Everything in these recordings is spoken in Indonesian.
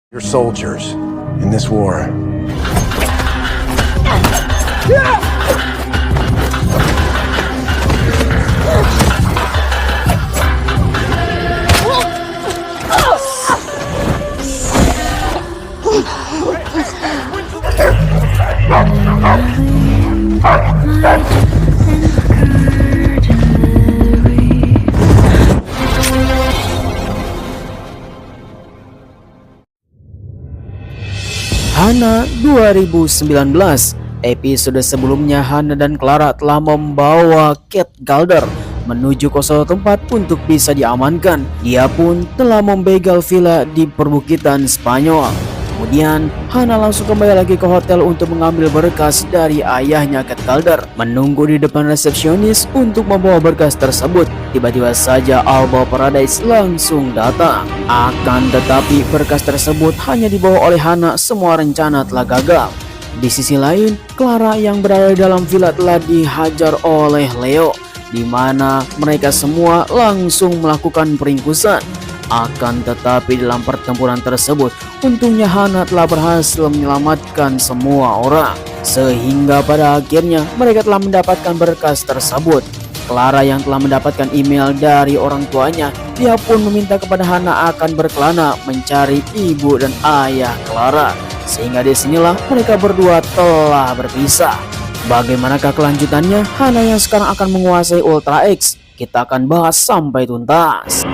You're soldiers in this war. Hana 2019. Episode sebelumnya Hana dan Clara telah membawa Cat Galder menuju ke suatu tempat untuk bisa diamankan. Dia pun telah membegal villa di perbukitan Spanyol. Kemudian Hana langsung kembali lagi ke hotel untuk mengambil berkas dari ayahnya Cat Galder. Menunggu di depan resepsionis untuk membawa berkas tersebut, tiba-tiba saja Alba Paradise langsung datang. Akan tetapi berkas tersebut hanya dibawa oleh Hana, semua rencana telah gagal. Di sisi lain, Clara yang berada di dalam villa telah dihajar oleh Leo, di mana mereka semua langsung melakukan peringkusan. Akan tetapi dalam pertempuran tersebut, untungnya Hana telah berhasil menyelamatkan semua orang, sehingga pada akhirnya mereka telah mendapatkan berkas tersebut. Clara yang telah mendapatkan email dari orang tuanya, dia pun meminta kepada Hana akan berkelana mencari ibu dan ayah Clara, sehingga disinilah mereka berdua telah berpisah. Bagaimanakah kelanjutannya? Hana yang sekarang akan menguasai Ultra X, kita akan bahas sampai tuntas.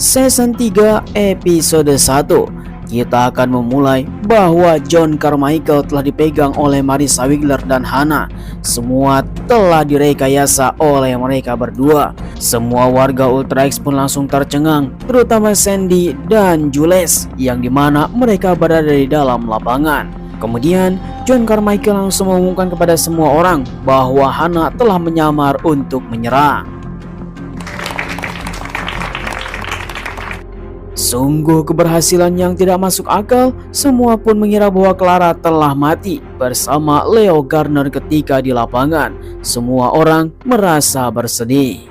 Season 3 episode 1. Kita akan memulai bahwa John Carmichael telah dipegang oleh Marissa Wiggler dan Hana. Semua telah direkayasa oleh mereka berdua. Semua warga Ultra X pun langsung tercengang, terutama Sandy dan Jules, yang dimana mereka berada di dalam lapangan. Kemudian John Carmichael langsung mengumumkan kepada semua orang bahwa Hana telah menyamar untuk menyerang. Sungguh keberhasilan yang tidak masuk akal. Semua pun mengira bahwa Clara telah mati bersama Leo Garner ketika di lapangan. Semua orang merasa bersedih.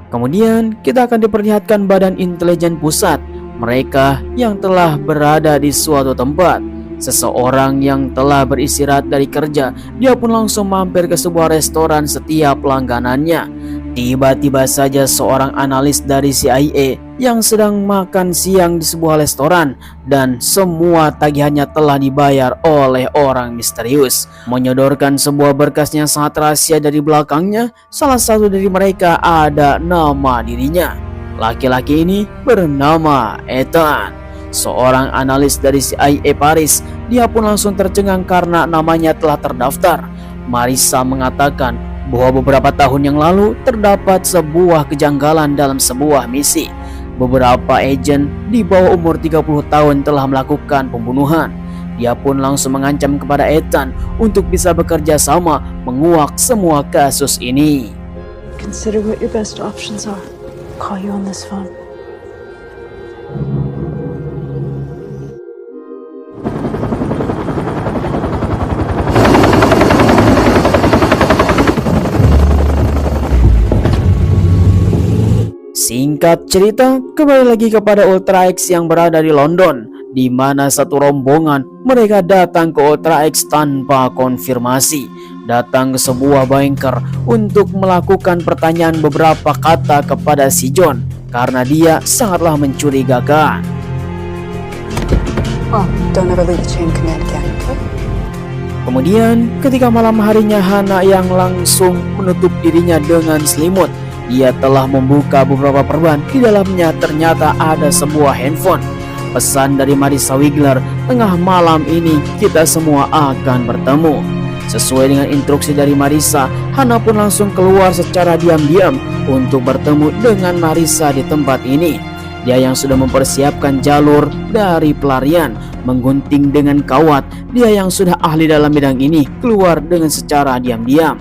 Kemudian kita akan diperlihatkan Badan Intelijen Pusat. Mereka yang telah berada di suatu tempat. Seseorang yang telah beristirahat dari kerja, dia pun langsung mampir ke sebuah restoran setiap langganannya. Tiba-tiba saja seorang analis dari CIA yang sedang makan siang di sebuah restoran, dan semua tagihannya telah dibayar oleh orang misterius. Menyodorkan sebuah berkas yang sangat rahasia dari belakangnya. Salah satu dari mereka ada nama dirinya. Laki-laki ini bernama Ethan, seorang analis dari CIA Paris. Dia pun langsung tercengang karena namanya telah terdaftar. Marissa mengatakan bahwa beberapa tahun yang lalu terdapat sebuah kejanggalan dalam sebuah misi. Beberapa agen di bawah umur 30 tahun telah melakukan pembunuhan. Dia pun langsung mengancam kepada Ethan untuk bisa bekerja sama menguak semua kasus ini. Consider what your best options are. Call you on this phone. Singkat cerita, kembali lagi kepada Ultra X yang berada di London, di mana satu rombongan mereka datang ke Ultra X tanpa konfirmasi. datang ke sebuah bengkel untuk melakukan pertanyaan beberapa kata kepada si John karena dia sangatlah mencurigakan. Well, don't ever leave the chain of command again, okay? Kemudian ketika malam harinya Hana yang langsung menutup dirinya dengan selimut, ia telah membuka beberapa perban. Di dalamnya ternyata ada sebuah handphone. Pesan dari Marissa Wigler, tengah malam ini kita semua akan bertemu. Sesuai dengan instruksi dari Marissa, Hana pun langsung keluar secara diam-diam untuk bertemu dengan Marissa di tempat ini. Dia yang sudah mempersiapkan jalur dari pelarian, menggunting dengan kawat. Dia yang sudah ahli dalam bidang ini keluar dengan secara diam-diam.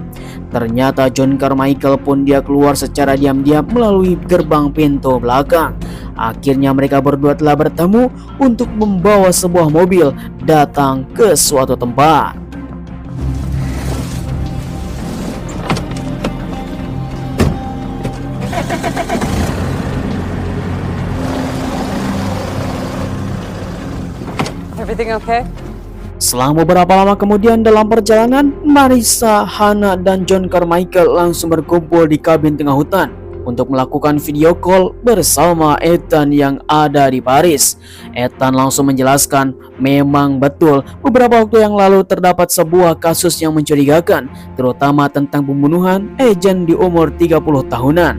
Ternyata John Carmichael pun dia keluar secara diam-diam melalui gerbang pintu belakang. Akhirnya mereka berdua telah bertemu untuk membawa sebuah mobil datang ke suatu tempat. Everything okay? Selang beberapa lama kemudian dalam perjalanan, Marissa, Hana, dan John Carmichael langsung berkumpul di kabin tengah hutan untuk melakukan video call bersama Ethan yang ada di Paris. Ethan langsung menjelaskan memang betul beberapa waktu yang lalu terdapat sebuah kasus yang mencurigakan, terutama tentang pembunuhan agen di umur 30 tahunan.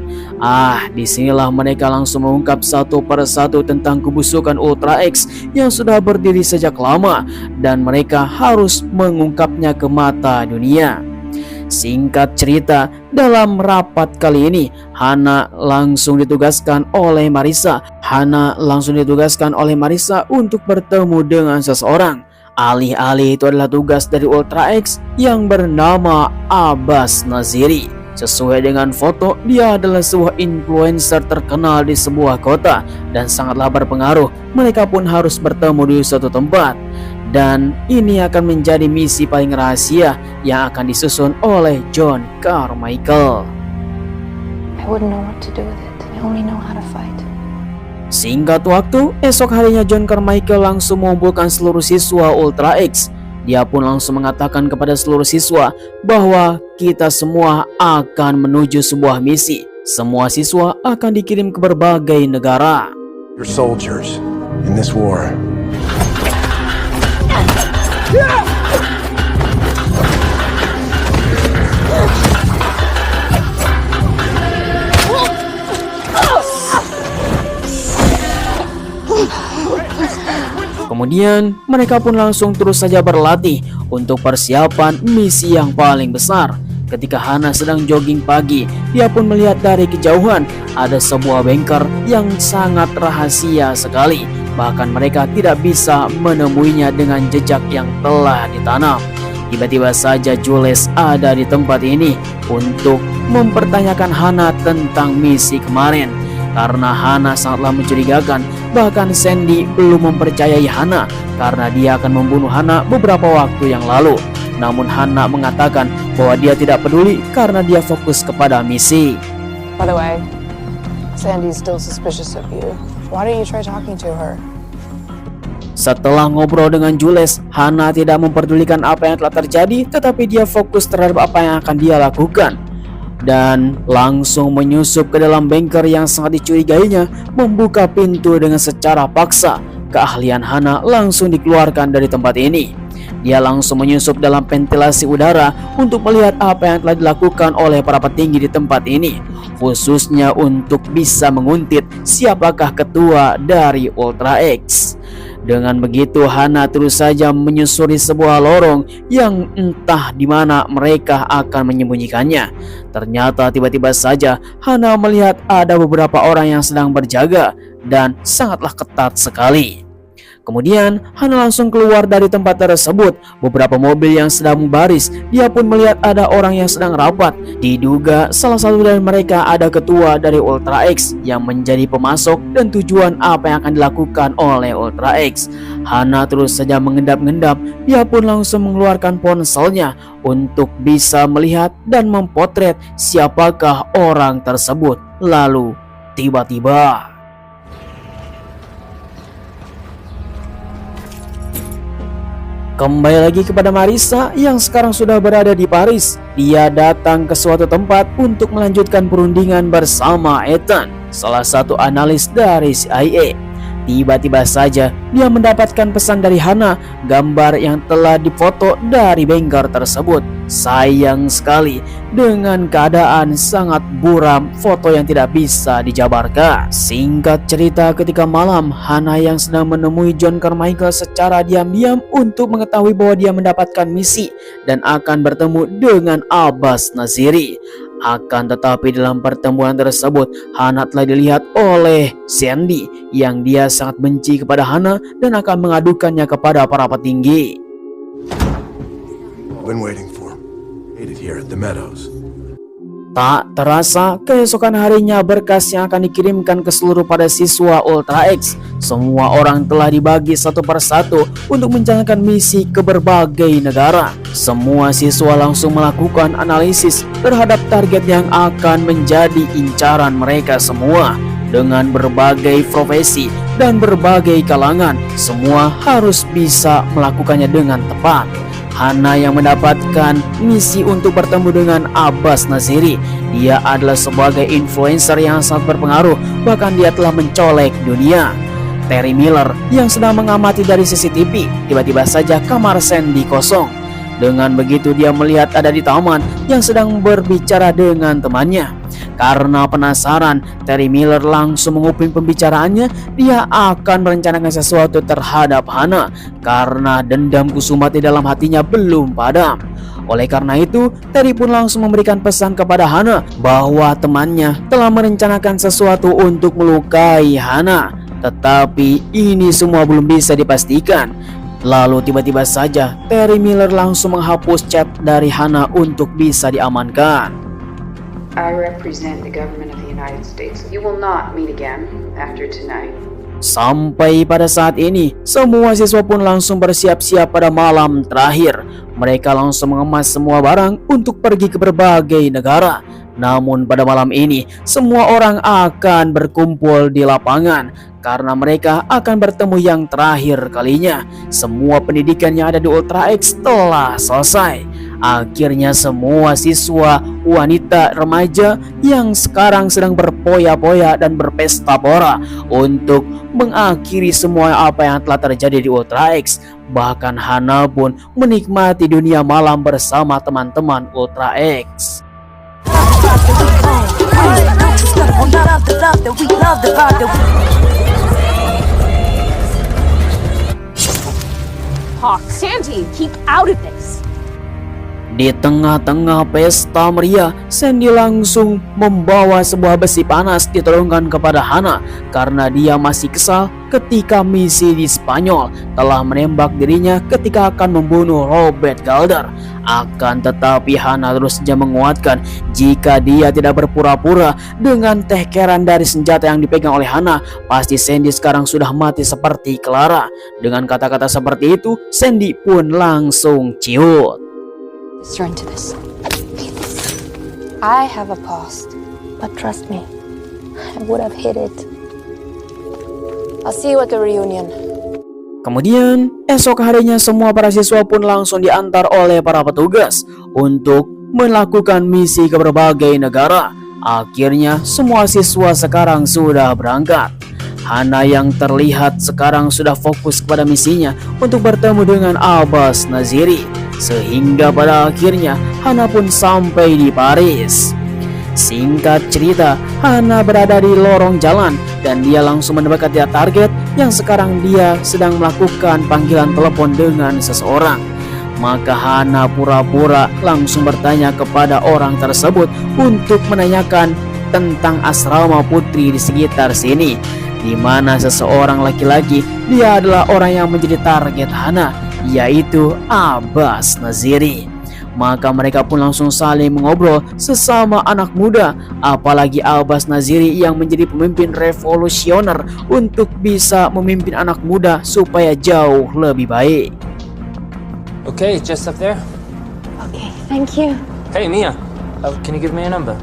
Disinilah mereka langsung mengungkap satu persatu tentang kebusukan Ultra X yang sudah berdiri sejak lama dan mereka harus mengungkapnya ke mata dunia. Singkat cerita, dalam rapat kali ini, Hana langsung ditugaskan oleh Marissa. Untuk bertemu dengan seseorang. Alih-alih itu adalah tugas dari Ultra X yang bernama Abbas Naziri. Sesuai dengan foto, dia adalah sebuah influencer terkenal di sebuah kota dan sangatlah berpengaruh. Mereka pun harus bertemu di suatu tempat. Dan ini akan menjadi misi paling rahasia yang akan disusun oleh John Carmichael. I wouldn't know what to do with it. I only know how to fight. Singkat waktu, esok harinya John Carmichael langsung mengumpulkan seluruh siswa Ultra X. Dia pun langsung mengatakan kepada seluruh siswa bahwa kita semua akan menuju sebuah misi. Semua siswa akan dikirim ke berbagai negara. You're soldiers in this war. Kemudian mereka pun langsung terus saja berlatih untuk persiapan misi yang paling besar. Ketika Hana sedang jogging pagi, dia pun melihat dari kejauhan ada sebuah bengkel yang sangat rahasia sekali. Bahkan mereka tidak bisa menemuinya dengan jejak yang telah ditanam. Tiba-tiba saja Jules ada di tempat ini untuk mempertanyakan Hana tentang misi kemarin. Karena Hana sangatlah mencurigakan, bahkan Sandy belum mempercayai Hana karena dia akan membunuh Hana beberapa waktu yang lalu. Namun Hana mengatakan bahwa dia tidak peduli karena dia fokus kepada misi. By the way, Sandy's still suspicious of you. Why don't you try talking to her? Setelah ngobrol dengan Jules, Hana tidak memperdulikan apa yang telah terjadi, tetapi dia fokus terhadap apa yang akan dia lakukan. Dan langsung menyusup ke dalam bengkel yang sangat dicurigainya, membuka pintu dengan secara paksa. Keahlian Hana langsung dikeluarkan dari tempat ini. Dia langsung menyusup dalam ventilasi udara untuk melihat apa yang telah dilakukan oleh para petinggi di tempat ini, khususnya untuk bisa menguntit siapakah ketua dari Ultra X. Dengan begitu Hana terus saja menyusuri sebuah lorong yang entah di mana mereka akan menyembunyikannya. Ternyata tiba-tiba saja Hana melihat ada beberapa orang yang sedang berjaga dan sangatlah ketat sekali. Kemudian Hana langsung keluar dari tempat tersebut. Beberapa mobil yang sedang membaris, dia pun melihat ada orang yang sedang rapat. Diduga salah satu dari mereka ada ketua dari Ultra X yang menjadi pemasok dan tujuan apa yang akan dilakukan oleh Ultra X. Hana terus saja mengendap-endap. Dia pun langsung mengeluarkan ponselnya untuk bisa melihat dan mempotret siapakah orang tersebut. Lalu tiba-tiba Kembali lagi kepada Marissa yang sekarang sudah berada di Paris. Dia datang ke suatu tempat untuk melanjutkan perundingan bersama Ethan, salah satu analis dari CIA. Tiba-tiba saja dia mendapatkan pesan dari Hana, gambar yang telah difoto dari bengkel tersebut. Sayang sekali, dengan keadaan sangat buram, foto yang tidak bisa dijabarkan. Singkat cerita, ketika malam, Hana yang sedang menemui John Carmichael secara diam-diam untuk mengetahui bahwa dia mendapatkan misi dan akan bertemu dengan Abbas Naziri. Akan tetapi dalam pertemuan tersebut, Hana telah dilihat oleh Sandy yang dia sangat benci kepada Hana dan akan mengadukannya kepada para petinggi. Been waiting for him. Waited here at the Meadows. Tak terasa, keesokan harinya berkas yang akan dikirimkan ke seluruh pada siswa Ultra X. Semua orang telah dibagi satu persatu untuk menjalankan misi ke berbagai negara. Semua siswa langsung melakukan analisis terhadap target yang akan menjadi incaran mereka semua. Dengan berbagai profesi dan berbagai kalangan, semua harus bisa melakukannya dengan tepat. Hana yang mendapatkan misi untuk bertemu dengan Abbas Naziri. Dia adalah sebagai influencer yang sangat berpengaruh, bahkan dia telah mencolek dunia. Terry Miller yang sedang mengamati dari CCTV, tiba-tiba saja kamar Sandy kosong. Dengan begitu dia melihat ada di taman yang sedang berbicara dengan temannya. Karena penasaran, Terry Miller langsung menguping pembicaraannya. Dia akan merencanakan sesuatu terhadap Hana karena dendam Kusumati dalam hatinya belum padam. Oleh karena itu, Terry pun langsung memberikan pesan kepada Hana bahwa temannya telah merencanakan sesuatu untuk melukai Hana. Tetapi ini semua belum bisa dipastikan. Lalu tiba-tiba saja Terry Miller langsung menghapus chat dari Hana untuk bisa diamankan. I represent the government of the United States. You will not meet again after tonight. Sampai pada saat ini, semua siswa pun langsung bersiap-siap pada malam terakhir. Mereka langsung mengemas semua barang untuk pergi ke berbagai negara. Namun pada malam ini, semua orang akan berkumpul di lapangan karena mereka akan bertemu yang terakhir kalinya. Semua pendidikan yang ada di Ultra X telah selesai. Akhirnya semua siswa wanita remaja yang sekarang sedang berpoya-poya dan berpesta pora untuk mengakhiri semua apa yang telah terjadi di Ultra X. Bahkan Hana pun menikmati dunia malam bersama teman-teman Ultra X. Hawk, Sandy, keep out of this. Di tengah-tengah pesta meriah, Sandy langsung membawa sebuah besi panas ditodongkan kepada Hana karena dia masih kesal ketika misi di Spanyol telah menembak dirinya ketika akan membunuh Robert Galder. Akan tetapi Hana terus saja menguatkan jika dia tidak berpura-pura dengan tekeran dari senjata yang dipegang oleh Hana, pasti Sandy sekarang sudah mati seperti Clara. Dengan kata-kata seperti itu, Sandy pun langsung ciut. You're into this. I have a past, but trust me, I would have hid it. I'll see you at the reunion. Kemudian, esok harinya semua para siswa pun langsung diantar oleh para petugas untuk melakukan misi ke berbagai negara. Akhirnya, semua siswa sekarang sudah berangkat. Hana yang terlihat sekarang sudah fokus kepada misinya untuk bertemu dengan Abbas Naziri. Sehingga pada akhirnya Hana pun sampai di Paris. Singkat cerita, Hana berada di lorong jalan dan dia langsung mendekati target yang sekarang dia sedang melakukan panggilan telepon dengan seseorang. Maka Hana pura-pura langsung bertanya kepada orang tersebut untuk menanyakan tentang asrama putri di sekitar sini, di mana seseorang laki-laki dia adalah orang yang menjadi target Hana, yaitu Abbas Naziri. Maka mereka pun langsung saling mengobrol sesama anak muda, apalagi Abbas Naziri yang menjadi pemimpin revolusioner untuk bisa memimpin anak muda supaya jauh lebih baik. Okay, just up there. Okay, thank you. Hey, Mia, can you give me a number?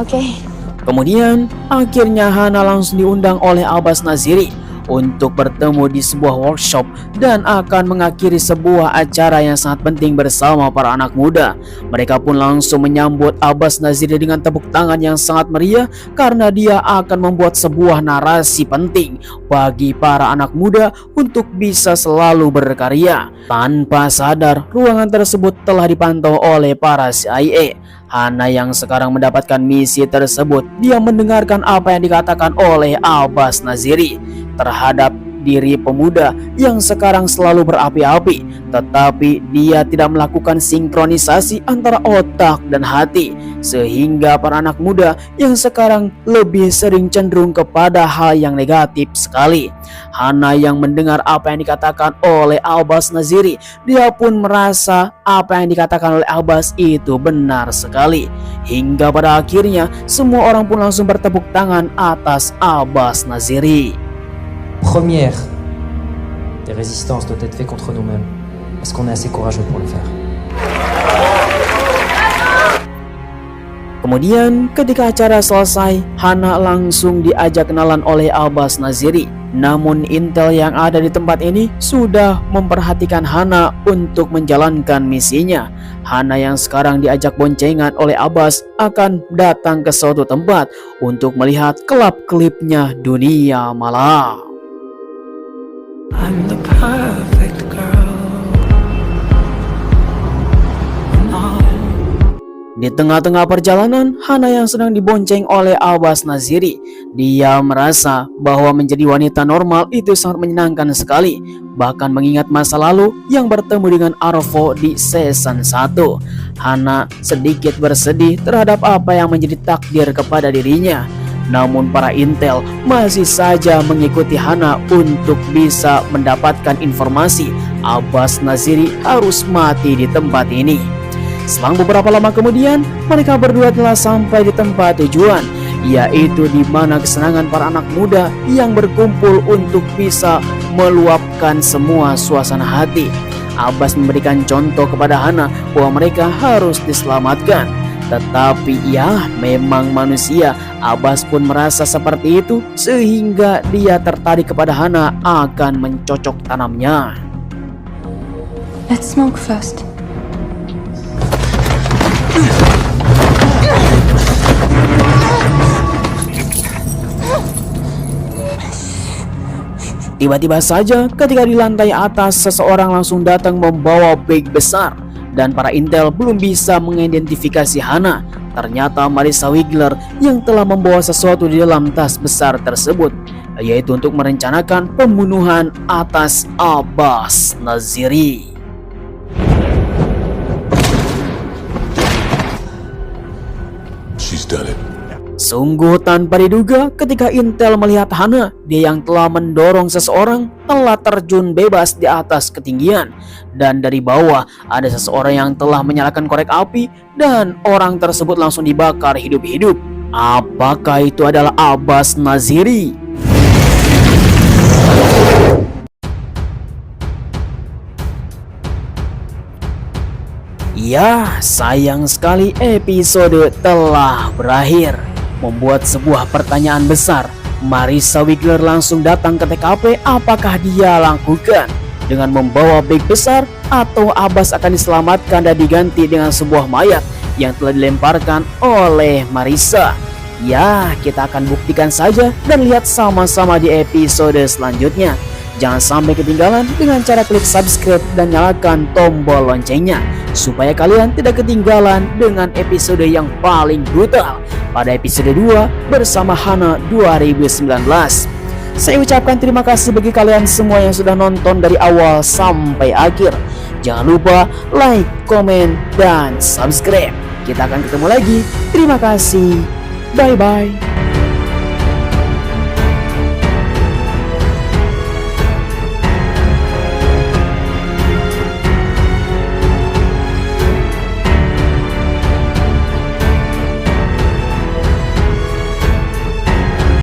Okay. Kemudian akhirnya Hana langsung diundang oleh Abbas Naziri untuk bertemu di sebuah workshop dan akan mengakhiri sebuah acara yang sangat penting bersama para anak muda. Mereka pun langsung menyambut Abbas Naziri dengan tepuk tangan yang sangat meriah karena dia akan membuat sebuah narasi penting bagi para anak muda untuk bisa selalu berkarya. Tanpa sadar, ruangan tersebut telah dipantau oleh para CIA. Hana yang sekarang mendapatkan misi tersebut, dia mendengarkan apa yang dikatakan oleh Abbas Naziri terhadap diri pemuda yang sekarang selalu berapi-api, tetapi dia tidak melakukan sinkronisasi antara otak dan hati, sehingga para anak muda yang sekarang lebih sering cenderung kepada hal yang negatif sekali. Hana yang mendengar apa yang dikatakan oleh Abbas Naziri, dia pun merasa apa yang dikatakan oleh Abbas itu benar sekali. Hingga pada akhirnya semua orang pun langsung bertepuk tangan atas Abbas Naziri. Première des résistances doit être faite contre nous-mêmes. Est-ce qu'on est assez courageux pour le faire? Kemudian ketika acara selesai, Hana langsung diajak kenalan oleh Abbas Naziri. Namun intel yang ada di tempat ini sudah memperhatikan Hana untuk menjalankan misinya. Hana yang sekarang diajak boncengan oleh Abbas akan datang ke suatu tempat untuk melihat kelap-kelipnya dunia malam. I'm the perfect girl. Di tengah-tengah perjalanan, Hana yang sedang dibonceng oleh Abbas Naziri, dia merasa bahwa menjadi wanita normal itu sangat menyenangkan sekali, bahkan mengingat masa lalu yang bertemu dengan Arvo di season 1. Hana sedikit bersedih terhadap apa yang menjadi takdir kepada dirinya. Namun para intel masih saja mengikuti Hana untuk bisa mendapatkan informasi Abbas Naziri harus mati di tempat ini. Selang beberapa lama kemudian, mereka berdua telah sampai di tempat tujuan, yaitu di mana kesenangan para anak muda yang berkumpul untuk bisa meluapkan semua suasana hati. Abbas memberikan contoh kepada Hana bahwa mereka harus diselamatkan. Tetapi ya, memang manusia. Abbas pun merasa seperti itu, sehingga dia tertarik kepada Hana akan mencocok tanamnya. Let's smoke first. Tiba-tiba saja ketika di lantai atas, seseorang langsung datang membawa bag besar. Dan para intel belum bisa mengidentifikasi Hana. Ternyata Marissa Wigler yang telah membawa sesuatu di dalam tas besar tersebut, yaitu untuk merencanakan pembunuhan atas Abbas Naziri. She's done it. Sungguh tanpa diduga ketika intel melihat Hana, dia yang telah mendorong seseorang telah terjun bebas di atas ketinggian. Dan dari bawah ada seseorang yang telah menyalakan korek api dan orang tersebut langsung dibakar hidup-hidup. Apakah itu adalah Abbas Naziri? Ya, sayang sekali episode telah berakhir. Membuat sebuah pertanyaan besar. Marissa Wigler langsung datang ke TKP. Apakah dia lakukan dengan membawa bag besar, atau Abbas akan diselamatkan dan diganti dengan sebuah mayat yang telah dilemparkan oleh Marissa? Ya, kita akan buktikan saja dan lihat sama-sama di episode selanjutnya. Jangan sampai ketinggalan dengan cara klik subscribe dan nyalakan tombol loncengnya, supaya kalian tidak ketinggalan dengan episode yang paling brutal pada episode 2 bersama Hana 2019. Saya ucapkan terima kasih bagi kalian semua yang sudah nonton dari awal sampai akhir. Jangan lupa like, komen, dan subscribe. Kita akan ketemu lagi. Terima kasih. Bye-bye.